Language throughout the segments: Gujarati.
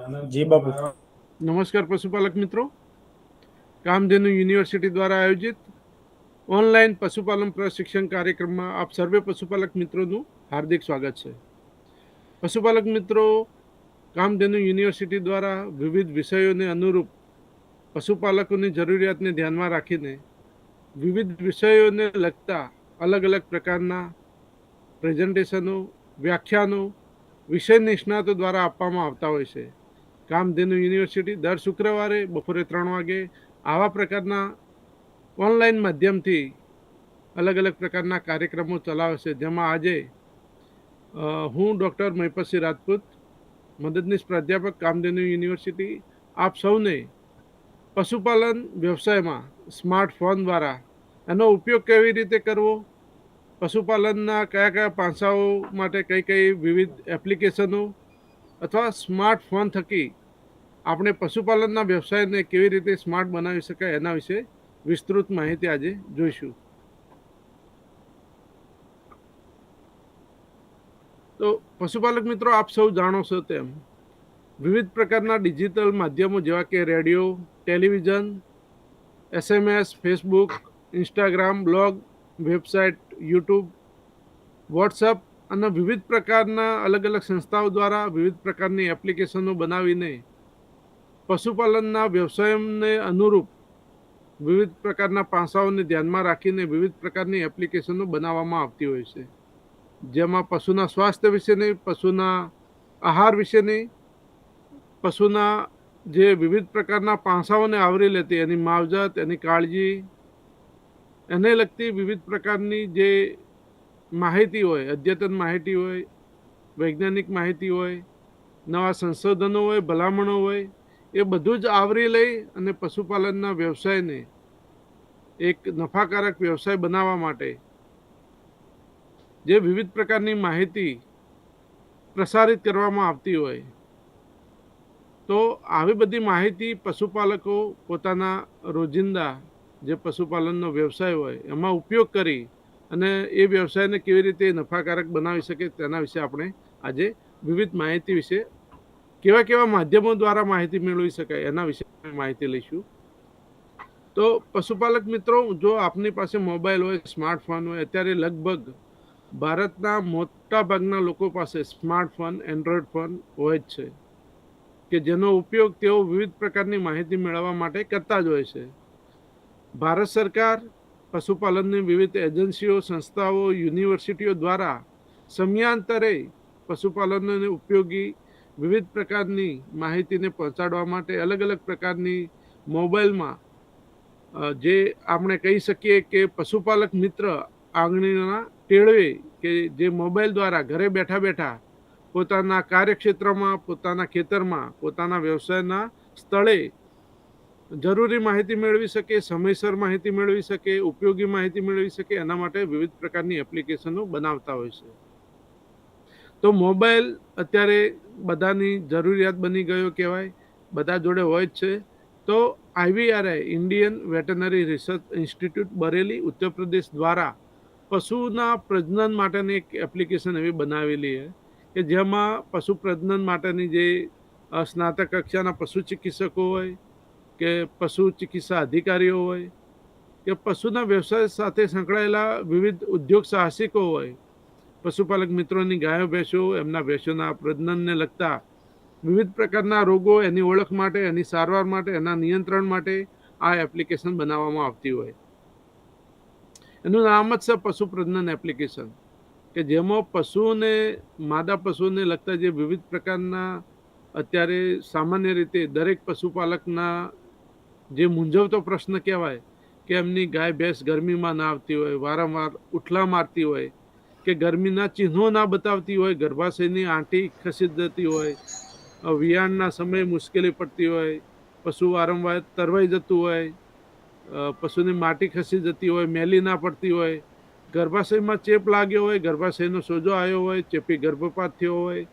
જી બાપુ। નમસ્કાર પશુપાલક મિત્રો, કામધેનુ યુનિવર્સિટી દ્વારા આયોજિત ઓનલાઈન પશુપાલન પ્રશિક્ષણ કાર્યક્રમમાં આપ સર્વે પશુપાલક મિત્રોનું હાર્દિક સ્વાગત છે। પશુપાલક મિત્રો, કામધેનુ યુનિવર્સિટી દ્વારા વિવિધ વિષયોને અનુરૂપ પશુપાલકોની જરૂરિયાતને ધ્યાનમાં રાખીને વિવિધ વિષયોને લગતા અલગ અલગ પ્રકારના પ્રેઝન્ટેશનો, વ્યાખ્યાનો વિષય નિષ્ણાતો દ્વારા આપવામાં આવતા હોય છે। કામધેનુ યુનિવર્સિટી દર શુક્રવારે બપોરે 3 વાગે આવા પ્રકારના ઓનલાઈન માધ્યમથી અલગ અલગ પ્રકારના કાર્યક્રમો ચલાવે છે, જેમાં આજે હું ડૉક્ટર મહિપતસિંહ રાજપૂત, મદદનીશ પ્રાધ્યાપક, કામધેનુ યુનિવર્સિટી, આપ સૌને પશુપાલન વ્યવસાયમાં સ્માર્ટફોન દ્વારા એનો ઉપયોગ કેવી રીતે કરવો, પશુપાલનના કયા કયા પાસાઓ માટે કઈ કઈ વિવિધ એપ્લિકેશનો અથવા સ્માર્ટફોન થકી આપણે પશુપાલનના વ્યવસાયને કેવી રીતે સ્માર્ટ બનાવી શકાય એના વિશે વિસ્તૃત માહિતી આજે જોઈશું। તો પશુપાલક મિત્રો, આપ સૌ જાણો છો તેમ વિવિધ પ્રકારના ડિજિટલ માધ્યમો જેવા કે radio, television, SMS, Facebook, Instagram, blog, website, YouTube, WhatsApp અને વિવિધ પ્રકારના અલગ અલગ સંસ્થાઓ દ્વારા વિવિધ પ્રકારની એપ્લિકેશનો બનાવીને પશુપાલનના વ્યવસાયને અનુરૂપ વિવિધ પ્રકારના પાસાઓને ધ્યાનમાં રાખીને વિવિધ પ્રકારની એપ્લિકેશનો બનાવવામાં આવતી હોય છે, જેમાં પશુના સ્વાસ્થ્ય વિશેની, પશુના આહાર વિશેની, પશુના જે વિવિધ પ્રકારના પાસાઓને આવરી લેતી એની માવજત, એની કાળજી, એને લગતી વિવિધ પ્રકારની જે માહિતી હોય, અદ્યતન માહિતી હોય, વૈજ્ઞાનિક માહિતી હોય, નવા સંશોધનો હોય, ભલામણો હોય, એ બધું જ આવરી લઈ અને પશુપાલનના વ્યવસાયને એક નફાકારક વ્યવસાય બનાવવા માટે જે વિવિધ પ્રકારની માહિતી પ્રસારિત કરવામાં આવતી હોય, તો આવી બધી માહિતી પશુપાલકો પોતાના રોજિંદા જે પશુપાલનનો વ્યવસાય હોય એમાં ઉપયોગ કરી અને એ વ્યવસાયને કેવી રીતે નફાકારક બનાવી શકે તેના વિશે આપણે આજે વિવિધ માહિતી વિશે, કેવા કેવા માધ્યમો દ્વારા માહિતી મેળવી શકાય એના વિશે માહિતી લઈશું। તો પશુપાલક મિત્રો, જો આપની પાસે મોબાઈલ હોય, સ્માર્ટફોન હોય, અત્યારે લગભગ ભારતના મોટા ભાગના લોકો પાસે સ્માર્ટફોન, એન્ડ્રોઈડ ફોન હોય જ છે કે જેનો ઉપયોગ તેઓ વિવિધ પ્રકારની માહિતી મેળવવા માટે કરતા જ હોય છે। ભારત સરકાર, પશુપાલનની વિવિધ એજન્સીઓ, સંસ્થાઓ, યુનિવર્સિટીઓ દ્વારા સમયાંતરે પશુપાલનને ઉપયોગી વિવિધ પ્રકારની માહિતીને પહોંચાડવા માટે અલગ અલગ પ્રકારની મોબાઈલમાં જે આપણે કહી શકીએ કે પશુપાલક મિત્ર આંગળીના ટેળવે, કે જે મોબાઈલ દ્વારા ઘરે બેઠા બેઠા પોતાના કાર્યક્ષેત્રમાં, પોતાના ખેતરમાં, પોતાના વ્યવસાયના સ્થળે જરૂરી માહિતી મેળવી શકે, સમયસર માહિતી મેળવી શકે, ઉપયોગી માહિતી મેળવી શકે, એના માટે વિવિધ પ્રકારની એપ્લિકેશનો બનાવતા હોય છે। તો મોબાઈલ અત્યારે બધાની જરૂરિયાત બની ગયો કહેવાય, બધા જોડે હોય જ છે। તો IVRI, Indian veterinary research institute, Bareilly, Uttar Pradesh દ્વારા પશુના પ્રજનન માટેની એક એપ્લિકેશન એવી બનાવેલી છે કે જેમાં પશુ પ્રજનન માટેની જે સ્નાતક કક્ષાના પશુ ચિકિત્સકો હોય, કે પશુ ચિકિત્સા અધિકારીઓ હોય, કે પશુના વ્યવસાય સાથે સંકળાયેલા વિવિધ ઉદ્યોગ સાહસિકો હોય, પશુપાલક મિત્રોની ગાયો ભેંસો, એમના ભેંસોના પ્રજનનને લગતા વિવિધ પ્રકારના રોગો, એની ઓળખ માટે, એની સારવાર માટે, એના નિયંત્રણ માટે આ એપ્લિકેશન બનાવવામાં આવતી હોય। એનું નામ જ છે પશુ પ્રજનન એપ્લિકેશન, કે જેમાં પશુઓને, માદા પશુઓને લગતા જે વિવિધ પ્રકારના અત્યારે સામાન્ય રીતે દરેક પશુપાલકના જે મૂંઝવતો પ્રશ્ન કહેવાય કે એમની ગાય ભેંસ ગરમીમાં ના આવતી હોય, વારંવાર ઉઠલા મારતી હોય, કે ગરમીના ચિહ્નો ના બતાવતી હોય, ગર્ભાશયની આંટી ખસી જતી હોય, વિયાણના સમયે મુશ્કેલી પડતી હોય, પશુ વારંવાર તરવાઈ જતું હોય, પશુની માટી ખસી જતી હોય, મેલી ના પડતી હોય, ગર્ભાશયમાં ચેપ લાગ્યો હોય, ગર્ભાશયનો સોજો આવ્યો હોય, ચેપી ગર્ભપાત થયો હોય,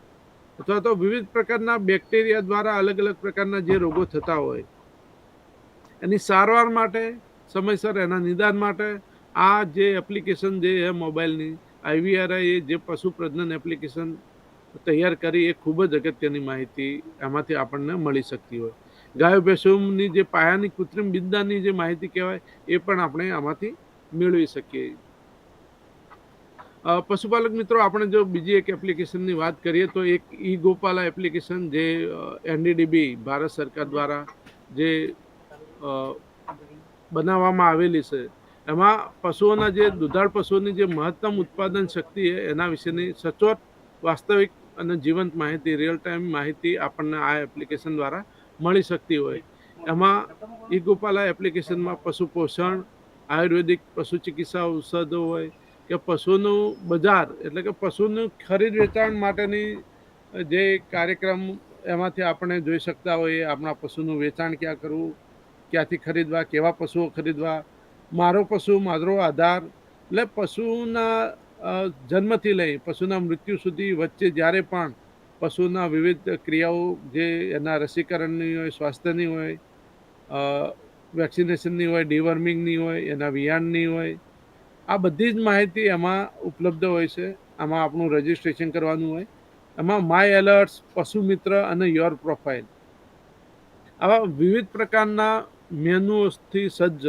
અથવા તો વિવિધ પ્રકારના બેક્ટેરિયા દ્વારા અલગ અલગ પ્રકારના જે રોગો થતા હોય, એની સારવાર માટે, સમયસર એના નિદાન માટે આ જે એપ્લિકેશન જે છે મોબાઈલની, IVRI, જે પશુ પ્રજનન એપ્લિકેશન તૈયાર કરી એ ખૂબ જ અગત્યની માહિતી એમાંથી આપણને મળી શકતી હોય. ગાયો ભેંસોની જે પાયાની કૃત્રિમ બિંદાની જે માહિતી કહેવાય એ પણ આપણે આમાંથી મેળવી શકીએ. પશુપાલક મિત્રો, આપણે જો બીજી એક એપ્લિકેશનની વાત કરીએ તો એક ઈ ગોપાલા એપ્લિકેશન જે એનડીડીબી ભારત સરકાર દ્વારા જે બનાવવામાં આવેલી છે, એમાં પશુઓના જે દુધાળ પશુઓની જે મહત્તમ ઉત્પાદન શક્તિ છે એના વિશેની સચોટ, વાસ્તવિક અને જીવંત માહિતી, રિયલ ટાઈમ માહિતી આપણને આ એપ્લિકેશન દ્વારા મળી શકતી હોય. એમાં ઈ ગોપાલા એપ્લિકેશનમાં પશુ પોષણ, આયુર્વેદિક પશુ ચિકિત્સા ઔષધો હોય કે પશુનું બજાર એટલે કે પશુનું ખરીદ વેચાણ માટેની જે કાર્યક્રમ એમાંથી આપણે જોઈ શકતા હોઈએ. આપણા પશુનું વેચાણ ક્યાં કરવું, ક્યાંથી ખરીદવા, કેવા પશુઓ ખરીદવા, મારો પશુ મારો આધાર, એટલે પશુના જન્મથી લઈ પશુના મૃત્યુ સુધી વચ્ચે જ્યારે પણ પશુના વિવિધ ક્રિયાઓ જે એના રસીકરણની હોય, સ્વાસ્થ્યની હોય, વેક્સિનેશનની હોય, ડીવર્મિંગની હોય, એના વિયાણની હોય, આ બધી જ માહિતી એમાં ઉપલબ્ધ હોય છે. આમાં આપણું રજિસ્ટ્રેશન કરવાનું હોય. એમાં માય એલર્ટ્સ, પશુ મિત્ર અને યોર પ્રોફાઇલ, આવા વિવિધ પ્રકારના મેનુઓથી સજ્જ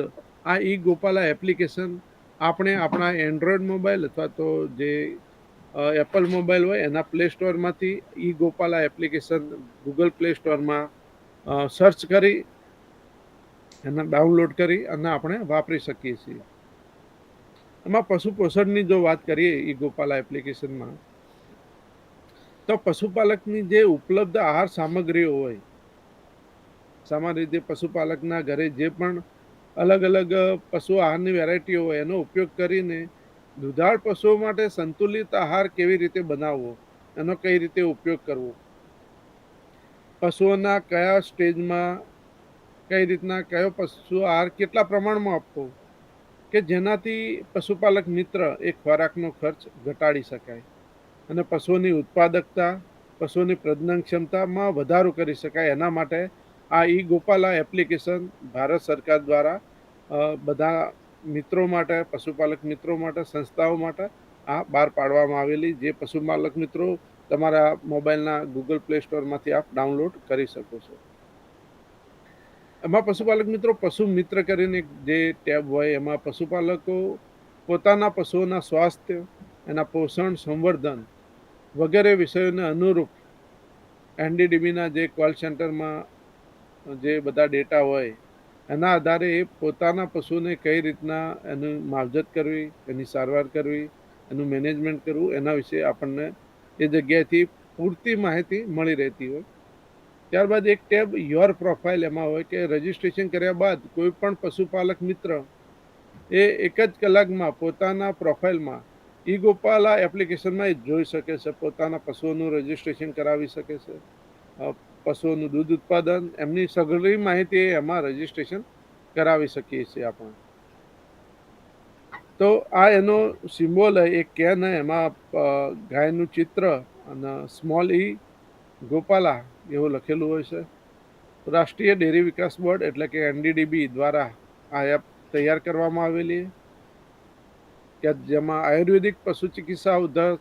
આ ઈ ગોપાલા એપ્લિકેશન આપણે આપણા એન્ડ્રોઈડ મોબાઈલ અથવા તો જે એપલ મોબાઈલ હોય એના પ્લે સ્ટોરમાંથી ઈ ગોપાલા એપ્લિકેશન ગૂગલ પ્લે સ્ટોરમાં સર્ચ કરી એને ડાઉનલોડ કરી અને આપણે વાપરી શકીએ છીએ. એમાં પશુ પોષણની જો વાત કરીએ ઈ ગોપાલા એપ્લિકેશનમાં, તો પશુપાલકની જે ઉપલબ્ધ આહાર સામગ્રીઓ હોય, સામાન્ય રીતે પશુપાલકના ઘરે જે પણ અલગ અલગ પશુ આહારની વેરાયટીઓ હોય એનો ઉપયોગ કરીને દુધાળ પશુઓ માટે સંતુલિત આહાર કેવી રીતે બનાવવો, એનો કઈ રીતે ઉપયોગ કરવો, પશુઓના કયા સ્ટેજમાં કઈ રીતના કયો પશુ આહાર કેટલા પ્રમાણમાં આપવો કે જેનાથી પશુપાલક મિત્ર એ ખોરાકનો ખર્ચ ઘટાડી શકાય અને પશુઓની ઉત્પાદકતા, પશુઓની પ્રજનન ક્ષમતામાં વધારો કરી શકાય. એના માટે આ ઈ ગોપાલા એપ્લિકેશન ભારત સરકાર દ્વારા બધા મિત્રો માટે, પશુપાલક મિત્રો માટે, સંસ્થાઓ માટે આ બહાર પાડવામાં આવેલી, જે પશુપાલક મિત્રો તમારા મોબાઈલના ગૂગલ પ્લે સ્ટોરમાંથી આપ ડાઉનલોડ કરી શકો છો. એમાં પશુપાલક મિત્રો પશુ મિત્ર કરીને જે ટેબ હોય એમાં પશુપાલકો પોતાના પશુઓના સ્વાસ્થ્ય, એના પોષણ, સંવર્ધન વગેરે વિષયોને અનુરૂપ એનડીડીબીના જે કોલ સેન્ટરમાં જે બધા ડેટા હોય એના આધારે એ પોતાના પશુને કઈ રીતના એની માવજત કરવી, એની સારવાર કરવી, એનું મેનેજમેન્ટ કરવું, એના વિશે આપણને એ જગ્યાએથી પૂરતી માહિતી મળી રહેતી હોય. ત્યારબાદ એક ટેબ યોર પ્રોફાઇલ એમાં હોય કે રજિસ્ટ્રેશન કર્યા બાદ કોઈ પણ પશુપાલક મિત્ર એ એક જ કલાકમાં પોતાના પ્રોફાઇલમાં ઈ ગોપાલા એપ્લિકેશનમાં જોઈ શકે છે, પોતાના પશુઓનું રજિસ્ટ્રેશન કરાવી શકે છે, પશુઓનું દૂધ ઉત્પાદન, એમની સઘળી માહિતી એમાં રજિસ્ટ્રેશન કરાવી શકીએ છીએ આપણે. તો આ એનો સિમ્બોલ એક કેન એમાં ગાયનું ચિત્ર અને સ્મોલ ઈ ગોપાલા એવું લખેલું હોય છે. રાષ્ટ્રીય ડેરી વિકાસ બોર્ડ એટલે કે એનડીડીબી દ્વારા આ એપ તૈયાર કરવામાં આવેલી કે જેમાં આયુર્વેદિક પશુ ચિકિત્સા ઉદ્ધાર,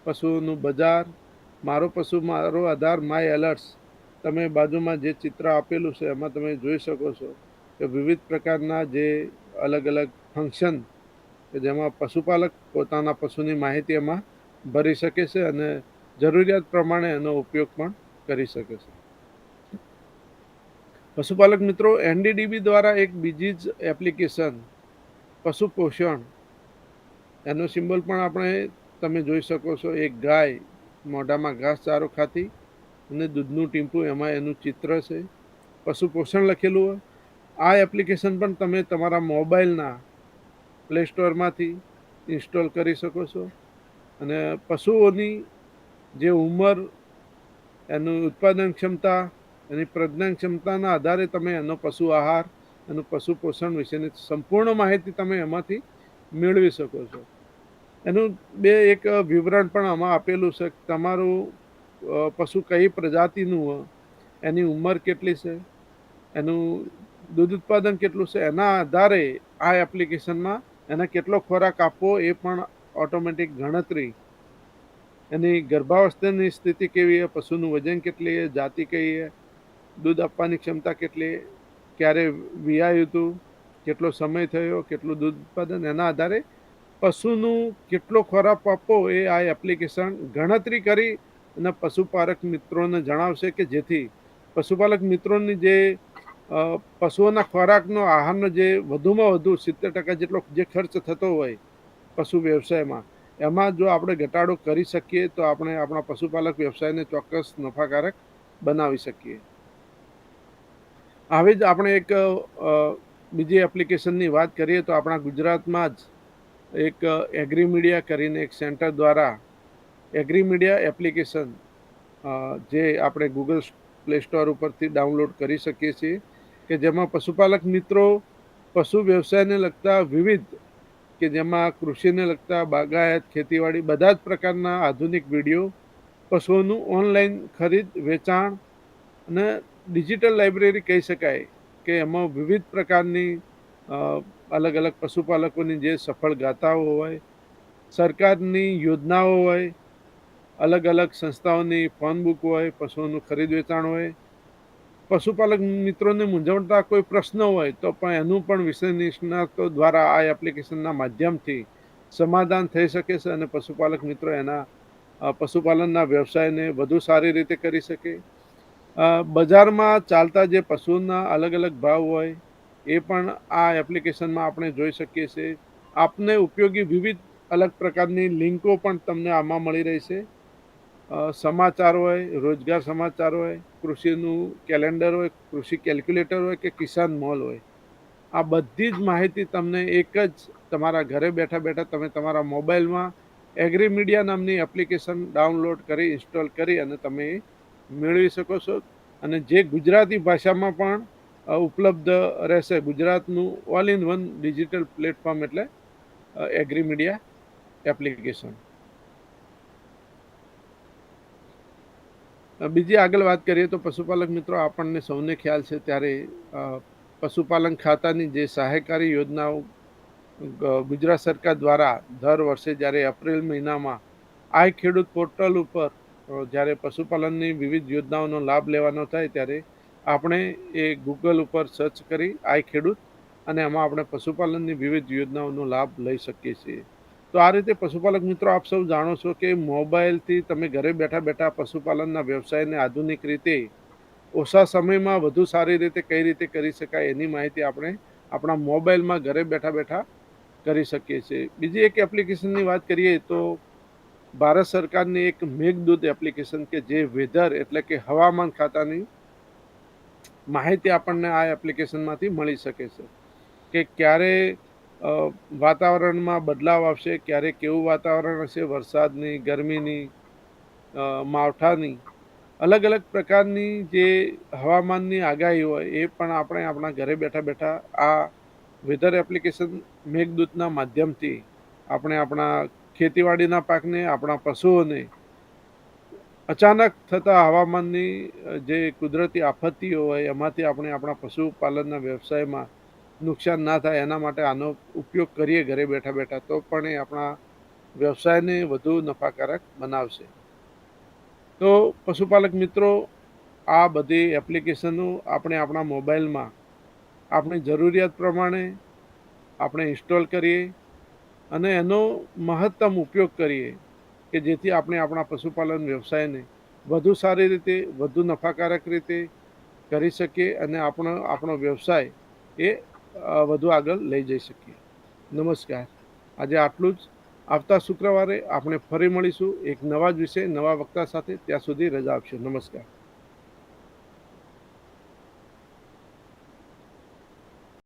પશુનું બજાર, મારો પશુ મારો આધાર, માય એલર્ટ્સ, તમે બાજુમાં જે ચિત્ર આપેલું છે એમાં તમે જોઈ શકો છો કે વિવિધ પ્રકારના જે અલગ અલગ ફંક્શન કે જેમાં પશુપાલક પોતાના પશુની માહિતી એમાં ભરી શકે છે અને જરૂરિયાત પ્રમાણે એનો ઉપયોગ પણ કરી શકે છે. પશુપાલક મિત્રો, એનડીડીબી દ્વારા એક બીજી જ એપ્લિકેશન પશુ પોષણ, એનો સિમ્બોલ પણ આપણે તમે જોઈ શકો છો. એક ગાય મોઢામાં ઘાસચારો ખાતી અને દૂધનું ટીમ્પું, એમાં એનું ચિત્ર છે, પશુ પોષણ લખેલું હોય. આ એપ્લિકેશન પણ તમે તમારા મોબાઈલના પ્લે સ્ટોરમાંથી ઇન્સ્ટોલ કરી શકો છો અને પશુઓની જે ઉંમર, એનું ઉત્પાદન ક્ષમતા, એની પ્રજનન ક્ષમતાના આધારે તમે એનો પશુ આહાર, એનું પશુ પોષણ વિશેની સંપૂર્ણ માહિતી તમે એમાંથી મેળવી શકો છો. એનું એક વિવરણ પણ આમાં આપેલું છે. તમારું પશુ કઈ પ્રજાતિનું, એની ઉંમર કેટલી છે, એનું દૂધ ઉત્પાદન કેટલું છે, એના આધારે આ એપ્લિકેશનમાં એને કેટલો ખોરાક આપવો એ પણ ઓટોમેટિક ગણતરી એની ગર્ભાવસ્થાની સ્થિતિ કેવી છે, પશુનું વજન કેટલી છે, જાતિ કઈ છે, દૂધ આપવાની ક્ષમતા કેટલી, ક્યારે વિયાયું હતું, કેટલો સમય થયો, કેટલું દૂધ ઉત્પાદન, એના આધારે પશુનું કેટલો ખોરાક આપવો એ આ એપ્લિકેશન ગણતરી કરી અને પશુપાલક મિત્રોને જણાવશે, કે જેથી પશુપાલક મિત્રોની જે પશુઓના ખોરાકનો આહારનો જે વધુમાં વધુ 70% જેટલો જે ખર્ચ થતો હોય પશુ વ્યવસાયમાં, એમાં જો આપણે ઘટાડો કરી શકીએ તો આપણે આપણા પશુપાલક વ્યવસાયને ચોક્કસ નફાકારક બનાવી શકીએ. આવી જ આપણે એક બીજી એપ્લિકેશનની વાત કરીએ તો આપણા ગુજરાતમાં જ એક એગ્રીમીડિયા કરીને એક સેન્ટર દ્વારા એગ્રીમીડિયા એપ્લિકેશન જે આપણે ગૂગલ પ્લે સ્ટોર ઉપરથી ડાઉનલોડ કરી શકીએ છીએ, કે જેમાં પશુપાલક મિત્રો પશુ વ્યવસાયને લગતા વિવિધ, કે જેમાં કૃષિને લગતા બાગાયત, ખેતીવાડી બધા જ પ્રકારના આધુનિક વિડીયો, પશુઓનું ઓનલાઈન ખરીદ વેચાણ અને ડિજિટલ લાઇબ્રેરી કહી શકાય, કે એમાં વિવિધ પ્રકારની અલગ અલગ પશુપાલકોની જે સફળ ગાથાઓ હોય, સરકારની યોજનાઓ હોય, અલગ અલગ સંસ્થાઓની ફોન બુક હોય, પશુઓનું ખરીદ વેચાણ હોય, પશુપાલક મિત્રોને મૂંઝવણતા કોઈ પ્રશ્ન હોય તો પણ એનું પણ વિષય નિષ્ણાતો દ્વારા આ એપ્લિકેશનના માધ્યમથી સમાધાન થઈ શકે છે અને પશુપાલક મિત્રો એના પશુપાલનના વ્યવસાયને વધુ સારી રીતે કરી શકે. બજારમાં ચાલતા જે પશુના અલગ અલગ ભાવ હોય એ પણ આ એપ્લિકેશનમાં આપણે જોઈ શકીએ છીએ. આપને ઉપયોગી વિવિધ અલગ પ્રકારની લિંકો પણ તમને આમાં મળી રહી છે. સમાચાર હોય, રોજગાર સમાચાર હોય, કૃષિનું કેલેન્ડર હોય, કૃષિ કેલ્ક્યુલેટર હોય કે કિસાન મોલ હોય, આ બધી જ માહિતી તમને એક જ તમારા ઘરે બેઠા બેઠા તમે તમારા મોબાઈલમાં એગ્રીમીડિયા નામની એપ્લિકેશન ડાઉનલોડ કરી ઇન્સ્ટોલ કરી અને તમે મેળવી શકો છો. અને જે ગુજરાતી ભાષામાં પણ ઉપલબ્ધ રહેશે. ગુજરાતનું all in one digital platform એટલે એગ્રીમીડિયા એપ્લિકેશન. બીજી આગળ વાત કરીએ તો પશુપાલક મિત્રો આપણને સૌને ખ્યાલ છે ત્યારે પશુપાલન ખાતાની જે સહાયકારી યોજનાઓ ગુજરાત સરકાર દ્વારા દર વર્ષે જ્યારે એપ્રિલ મહિનામાં આઈ ખેડૂત પોર્ટલ ઉપર જ્યારે પશુપાલનની વિવિધ યોજનાઓનો લાભ લેવાનો થાય ત્યારે આપણે એ ગૂગલ ઉપર સર્ચ કરી આઈ ખેડૂત અને એમાં આપણે પશુપાલનની વિવિધ યોજનાઓનો લાભ લઈ શકીએ છીએ. તો આ રીતે પશુપાલક મિત્રો આપ સૌ જાણો છો કે મોબાઈલથી તમે ઘરે બેઠા બેઠા પશુપાલનના વ્યવસાયને આધુનિક રીતે ઓછા સમયમાં વધુ સારી રીતે કઈ રીતે કરી શકાય એની માહિતી આપણે આપણા મોબાઈલમાં ઘરે બેઠા બેઠા કરી શકીએ છીએ. બીજી એક એપ્લિકેશનની વાત કરીએ તો ભારત સરકારની એક મેઘદૂત એપ્લિકેશન, કે જે વેધર એટલે કે હવામાન ખાતાની માહિતી આપણને આ એપ્લિકેશનમાંથી મળી શકે છે, કે ક્યારે વાતાવરણમાં બદલાવ આવશે, ક્યારે કેવું વાતાવરણ હશે, વરસાદની, ગરમીની, માવઠાની, અલગ અલગ પ્રકારની જે હવામાનની આગાહી હોય એ પણ આપણે આપણા ઘરે બેઠા બેઠા આ વેધર એપ્લિકેશન મેઘદૂતના માધ્યમથી આપણે આપણા ખેતીવાડીના પાકને, આપણા પશુઓને અચાનક થતા હવામાનની જે કુદરતી આફત્તિઓ હોય એમાંથી આપણે આપણા પશુપાલનના વ્યવસાયમાં નુકસાન ના થાય એના માટે આનો ઉપયોગ કરીએ ઘરે બેઠા બેઠા તો પણ એ આપણા વ્યવસાયને વધુ નફાકારક બનાવશે. તો પશુપાલક મિત્રો આ બધી એપ્લિકેશનો આપણે આપણા મોબાઈલમાં આપણી જરૂરિયાત પ્રમાણે આપણે ઇન્સ્ટોલ કરીએ અને એનો મહત્તમ ઉપયોગ કરીએ, કે જેથી આપણે આપણા પશુપાલન વ્યવસાયને વધુ સારી રીતે, વધુ નફાકારક રીતે કરી શકીએ અને આપણો વ્યવસાય એ વધુ આગળ લઈ જઈ શકીએ. નમસ્કાર. આજે આટલું જ. આવતા શુક્રવારે આપણે ફરી મળીશું એક નવા જ વિષય, નવા વક્તા સાથે. ત્યાં સુધી રજા આપશો. નમસ્કાર.